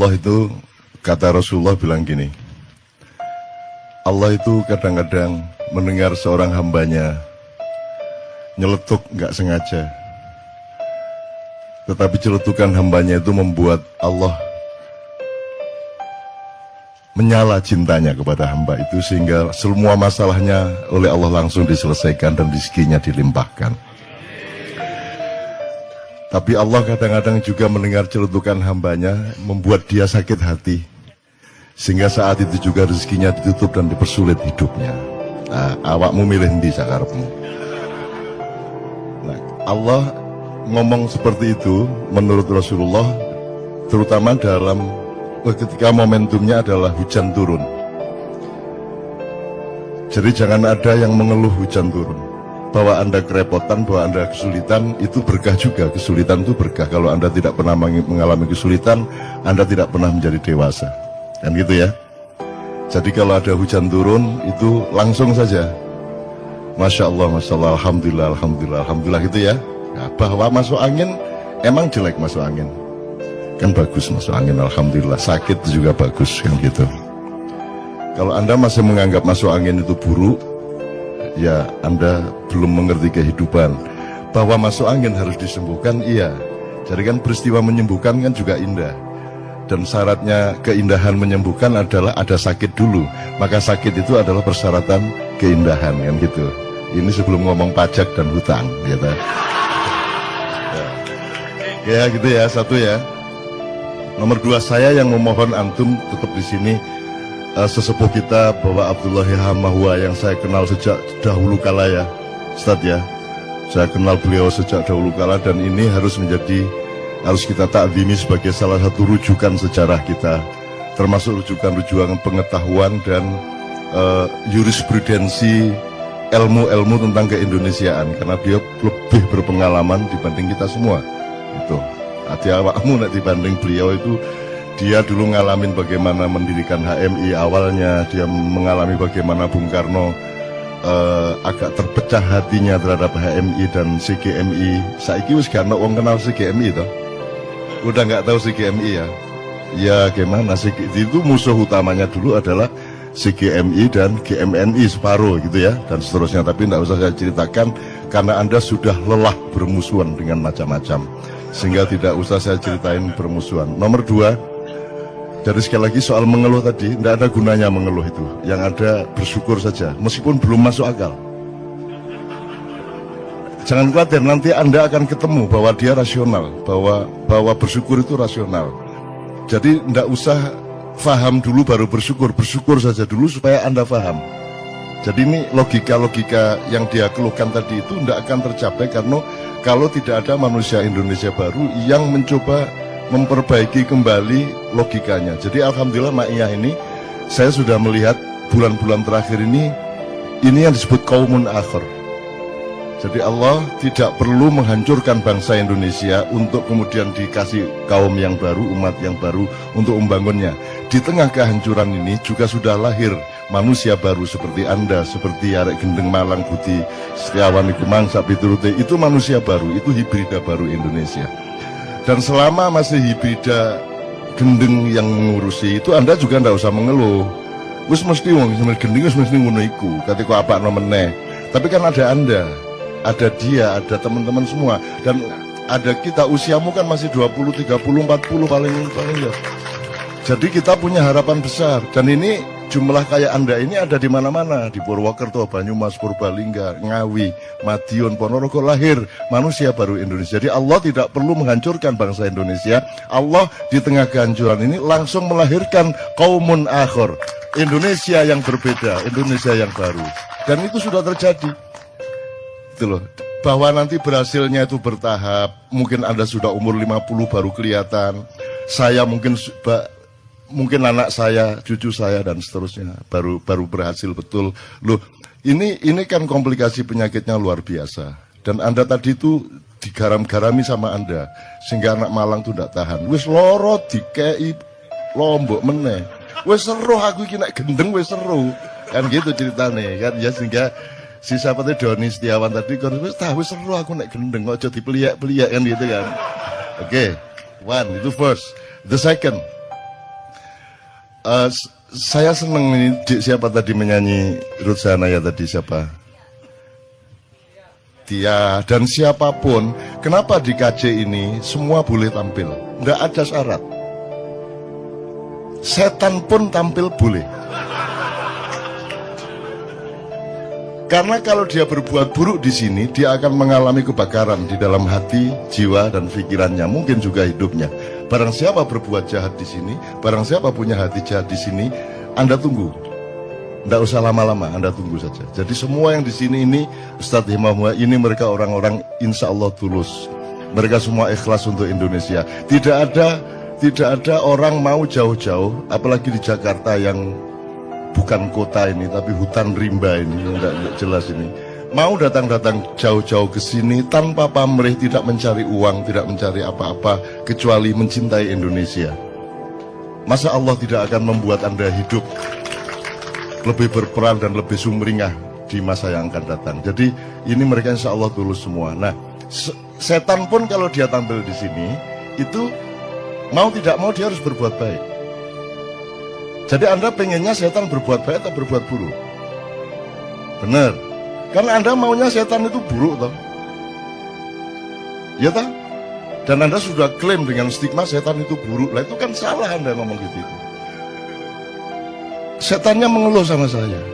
Allah itu, kata Rasulullah bilang gini, Allah itu kadang-kadang mendengar seorang hambanya nyeletuk nggak sengaja, tetapi celetukan hambanya itu membuat Allah menyala cintanya kepada hamba itu, sehingga semua masalahnya oleh Allah langsung diselesaikan dan rezekinya dilimpahkan. Tapi Allah kadang-kadang juga mendengar celetukan hambanya, membuat dia sakit hati, sehingga saat itu juga rezekinya ditutup dan dipersulit hidupnya. Nah, awakmu milih ndi sakarepmu. Nah, Allah ngomong seperti itu menurut Rasulullah, terutama dalam ketika momentumnya adalah hujan turun. Jadi jangan ada yang mengeluh hujan turun, bahwa Anda kerepotan, bahwa Anda kesulitan, itu berkah juga. Kesulitan itu berkah. Kalau Anda tidak pernah mengalami kesulitan, Anda tidak pernah menjadi dewasa. Kan gitu ya. Jadi kalau ada hujan turun, itu langsung saja Masya Allah, Masya Allah, Alhamdulillah, Alhamdulillah, Alhamdulillah gitu ya. Nah, bahwa masuk angin, emang jelek masuk angin, kan bagus masuk angin, Alhamdulillah. Sakit juga bagus, kan gitu. Kalau Anda masih menganggap masuk angin itu buruk, ya Anda belum mengerti kehidupan. Bahwa masuk angin harus disembuhkan, iya. Jadi kan peristiwa menyembuhkan kan juga indah. Dan syaratnya keindahan menyembuhkan adalah ada sakit dulu. Maka sakit itu adalah persyaratan keindahan, kan gitu. Ini sebelum ngomong pajak dan hutang, gitu. Ya gitu ya, satu ya. Nomor dua, saya yang memohon antum tetap di sini. Sesepuh kita Bapak Abdullah Hamahwa yang saya kenal sejak dahulu kala ya, Ustadz ya. Saya kenal beliau sejak dahulu kala, dan ini harus kita takzimi sebagai salah satu rujukan sejarah kita, termasuk rujukan pengetahuan dan jurisprudensi ilmu-ilmu tentang keindonesiaan, karena dia lebih berpengalaman dibanding kita semua. Itu hati awakmu nak dibanding beliau itu. Dia dulu ngalamin bagaimana mendirikan HMI awalnya, dia mengalami bagaimana Bung Karno agak terpecah hatinya terhadap HMI dan CGMI. Saiki wis gak ono wong kenal CGMI toh. Udah nggak tahu CGMI ya. Ya gimana sih, itu musuh utamanya dulu adalah CGMI dan GMNI separuh gitu ya, dan seterusnya. Tapi nggak usah saya ceritakan karena Anda sudah lelah bermusuhan dengan macam-macam, sehingga tidak usah saya ceritain bermusuhan. Nomor dua, dari sekali lagi soal mengeluh tadi, tidak ada gunanya mengeluh itu. Yang ada bersyukur saja, meskipun belum masuk akal. Jangan khawatir, nanti Anda akan ketemu bahwa dia rasional, bahwa bersyukur itu rasional. Jadi tidak usah faham dulu baru bersyukur, bersyukur saja dulu supaya Anda faham. Jadi ini logika-logika yang dia keluhkan tadi itu tidak akan tercapai karena kalau tidak ada manusia Indonesia baru yang mencoba memperbaiki kembali logikanya. Jadi alhamdulillah Ma'iyah ini, saya sudah melihat bulan-bulan terakhir ini yang disebut qaumun akhir. Jadi Allah tidak perlu menghancurkan bangsa Indonesia untuk kemudian dikasih kaum yang baru, umat yang baru untuk membangunnya. Di tengah kehancuran ini juga sudah lahir manusia baru seperti Anda, seperti Arek Gendeng Malang Budi Setiawan iku mangsa piturute, itu manusia baru, itu hibrida baru Indonesia. Dan selama masih hibrida gendeng yang mengurusi itu, Anda juga ndak usah mengeluh. Wis mesti wong gendeng wis mesti ngono iku, katika apa meneh. Tapi kan ada Anda, ada dia, ada teman-teman semua, dan ada kita. Usiamu kan masih 20, 30, 40 paling ya. Jadi kita punya harapan besar, dan ini jumlah kayak Anda ini ada di mana-mana, di Purwokerto, Banyumas, Purbalingga, Ngawi, Madiun, Ponorogo, lahir manusia baru Indonesia. Jadi Allah tidak perlu menghancurkan bangsa Indonesia. Allah di tengah kehancuran ini langsung melahirkan qaumun akhir, Indonesia yang berbeda, Indonesia yang baru. Dan itu sudah terjadi. Itu loh. Bahwa nanti berhasilnya itu bertahap. Mungkin Anda sudah umur 50 baru kelihatan. Saya mungkin anak saya, cucu saya dan seterusnya baru berhasil betul. Loh, ini kan komplikasi penyakitnya luar biasa. Dan Anda tadi itu digaram-garami sama Anda sehingga anak Malang itu tidak tahan. Wis loro dikei lombok meneh. Wis seru aku iki nek gendeng wis seru. Kan gitu ceritane kan ya, sehingga si siapa tadi Doni Setiawan tadi kan wis seru aku nek gendeng, kok aja dipeliak-peliak kan gitu kan. Oke. One, itu first. The second, Saya seneng ini, siapa tadi menyanyi Ruth Sahanaya tadi, siapa? Tia, dan siapapun. Kenapa di KJ ini semua boleh tampil, nggak ada syarat. Setan pun tampil boleh. Karena kalau dia berbuat buruk di sini, dia akan mengalami kebakaran di dalam hati, jiwa, dan pikirannya, mungkin juga hidupnya. Barang siapa berbuat jahat di sini, barang siapa punya hati jahat di sini, Anda tunggu. Tidak usah lama-lama, Anda tunggu saja. Jadi semua yang di sini ini, Ustadz Himam, ini mereka orang-orang insya Allah tulus. Mereka semua ikhlas untuk Indonesia. Tidak ada orang mau jauh-jauh, apalagi di Jakarta yang bukan kota ini, tapi hutan rimba ini, enggak jelas ini. Mau datang-datang jauh-jauh ke sini tanpa pamrih, tidak mencari uang, tidak mencari apa-apa, kecuali mencintai Indonesia. Masa Allah tidak akan membuat Anda hidup lebih berperan dan lebih sumringah di masa yang akan datang. Jadi ini mereka insya Allah tulus semua. Nah, setan pun kalau dia tampil di sini, itu mau tidak mau dia harus berbuat baik. Jadi Anda pengennya setan berbuat baik atau berbuat buruk? Benar. Karena Anda maunya setan itu buruk toh. Ya toh? Dan Anda sudah klaim dengan stigma setan itu buruk. Lah itu kan salah Anda ngomong gitu. Setannya mengeluh sama saya.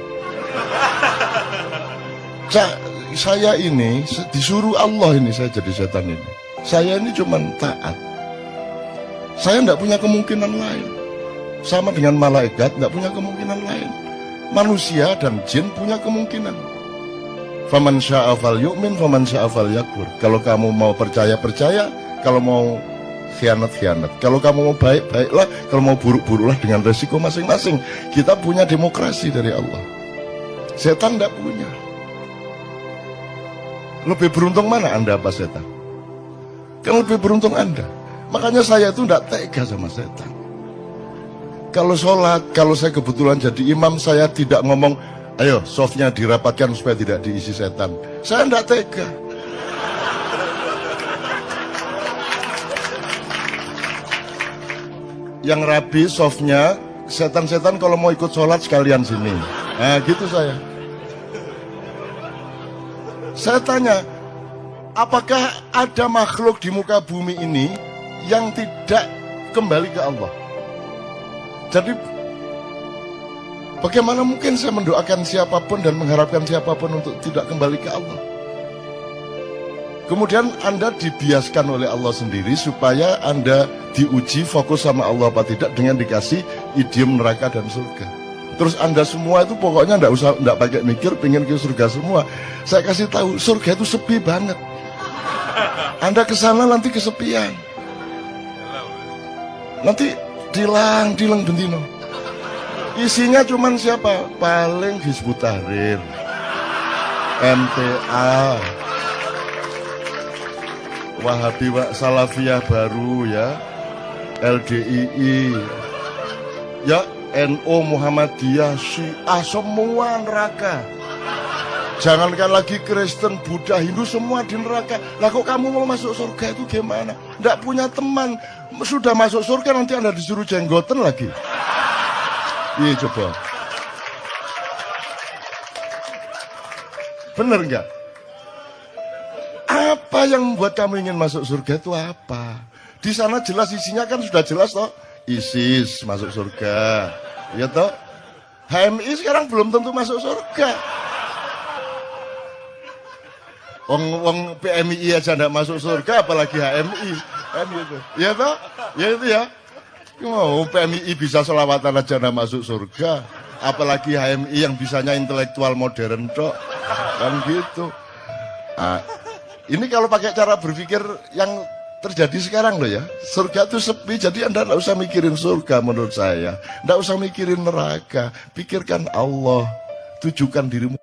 Saya ini disuruh Allah ini saya jadi setan ini. Saya ini cuma taat. Saya tidak punya kemungkinan lain. Sama dengan malaikat, tidak punya kemungkinan lain. Manusia dan jin punya kemungkinan. Faman syaa falyu'min, faman syaa falyakfur. Kalau kamu mau percaya, percaya. Kalau mau khianat, khianat. Kalau kamu mau baik, baiklah. Kalau mau buruk, buruklah dengan resiko masing-masing. Kita punya demokrasi dari Allah. Setan tidak punya. Lebih beruntung mana Anda apa setan? Kan lebih beruntung Anda. Makanya saya itu tidak tega sama setan. Kalau sholat, kalau saya kebetulan jadi imam, saya tidak ngomong, ayo softnya dirapatkan supaya tidak diisi setan. Saya tidak tega. Yang rapi softnya, setan-setan kalau mau ikut sholat sekalian sini. Nah gitu saya. Saya tanya, apakah ada makhluk di muka bumi ini yang tidak kembali ke Allah? Jadi bagaimana mungkin saya mendoakan siapapun dan mengharapkan siapapun untuk tidak kembali ke Allah? Kemudian Anda dibiaskan oleh Allah sendiri supaya Anda diuji fokus sama Allah apa tidak dengan dikasih idiom neraka dan surga. Terus Anda semua itu pokoknya enggak pakai mikir, pengen ke surga semua. Saya kasih tahu, surga itu sepi banget. Anda ke sana nanti kesepian. Nanti dilang bentino. Isinya cuman siapa? Paling Hizbut Tahrir, MTA, Wahabi Salafiyah baru ya, LDII, ya NU Muhammadiyah, Syiah, semua neraka. Jangankan lagi Kristen, Buddha, Hindu, semua di neraka. Lah kok kamu mau masuk surga itu gimana? Nggak punya teman, sudah masuk surga nanti Anda disuruh jenggoten lagi. Iya coba. Bener nggak? Apa yang membuat kamu ingin masuk surga itu apa? Di sana jelas isinya kan sudah jelas toh. ISIS masuk surga, ya toh. HMI sekarang belum tentu masuk surga. Wong PMI aja ndak masuk surga, apalagi HMI, kan gitu. Ya toh, ya itu ya. Mau PMI bisa selawatan aja ndak masuk surga, apalagi HMI yang bisanya intelektual modern toh, kan gitu. Nah, ini kalau pakai cara berpikir yang terjadi sekarang loh ya, surga itu sepi, jadi Anda tidak usah mikirin surga menurut saya, tidak usah mikirin neraka, pikirkan Allah, tujukan dirimu.